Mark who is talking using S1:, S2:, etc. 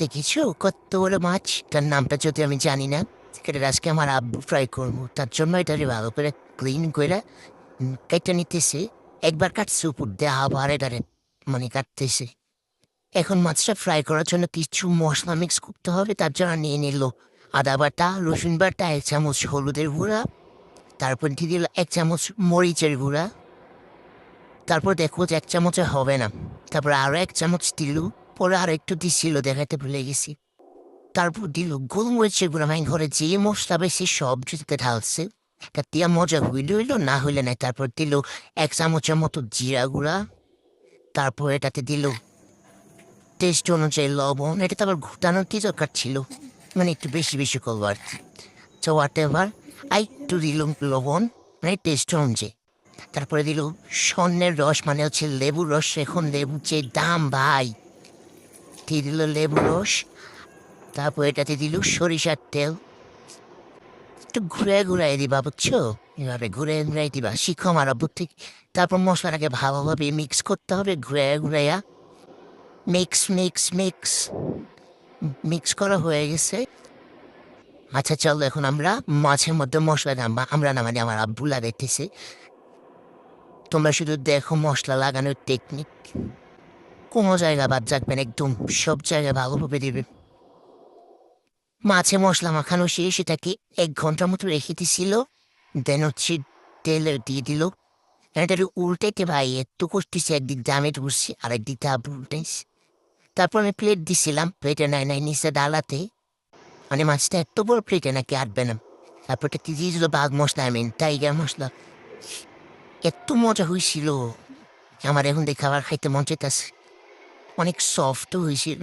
S1: দেখেছো কত বড় মাছ? তার নামটা যদি আমি জানি না। এটা আজকে আমার আব্বু ফ্রাই করবো, তার জন্য এটারে ভালো করে ক্লিন করে কেটে নিতেছে। একবার কাটছে উপর দিয়ে, আবার এটারে মানে কাটতেছে। এখন মাছটা ফ্রাই করার জন্য কিছু মশলা মিক্স করতে হবে। তার জন্য নিয়ে নিল আদা বাটা, রসুন বাটা, 1 চামচ হলুদের গুঁড়া, তারপর দিয়ে দিল 1 চামচ মরিচের গুঁড়া। তারপর দেখো যে 1 চামচে হবে না, তারপর আরো 1 চামচ দিল। পরে আরো একটু দিচ্ছিল, দেখাতে ভুলে গেছি। তারপর দিল গোলমরিচের গুঁড়া। মাই ঘরে যে মশলা বেশি সব জুতিতে ঢালছে। তা দিয়া মজা হইল হইলো, না হইলে নাই। তারপর দিল 1 চামচের মতো জিরা গুঁড়া। তারপর এটাতে দিল টেস্ট অনুযায়ী লবণ। এটা তো আবার ঘুটানোর কি দরকার ছিল, মানে একটু বেশি বেশি করবো আর কি। তো হোয়াট এভার, একটু দিল লবণ, মানে টেস্ট অনুযায়ী। তারপরে দিল স্বর্ণের রস, মানে হচ্ছে লেবুর রস। এখন লেবুর যে দাম ভাই, দিয়ে দিল লেবুর রস। তারপর এটাতে দিল সরিষার তেল। একটু ঘুরে ঘুরাই দিবা, বুঝছো? এভাবে ঘুরে ঘুরাই দিবা, শিখো আমার আব্বুর থেকে। তারপর মশলাটাকে ভালোভাবে মিক্স করতে হবে, ঘুরে ঘুরাইয়া। মিক্স মিক্স মিক্স মিক্স করা হয়ে গেছে। আচ্ছা চলো, এখন আমরা মাছের মধ্যে মশলা নামবা। আমরা না, মানে আমার আব্বু লাগাইতেছে। তোমরা শুধু দেখো মশলা লাগানোর টেকনিক, কোনো জায়গা বাদ রাখবেন, একদম সব জায়গায় ভালোভাবে দিবে। মাছে মশলা মাখানো শেষ, এটাকে 1 ঘন্টার মতো রেখে দিছিল। দেন হচ্ছে তেলে দিয়ে দিল। এটা উল্টাইতে ভাই এত করতেছি, একদিক দিয়ে আমি ঢুকছি, আরেকদিক দিয়ে আব্বু উল্টাইছি। তারপর আমি প্লেট দিছিলাম, প্লেটে নাই নাই নিচে ডালাতে। মানে মাছটা এত বড় প্লেটে নাকি আটবে না। তারপর এটা দিয়ে দিল বাঘ মশলা, আমি টাইগার মশলা। এত মজা হয়েছিল, আমার এখন দেখে আবার খাইতে মন চাইতেছে। অনেক সফট হয়েছিল।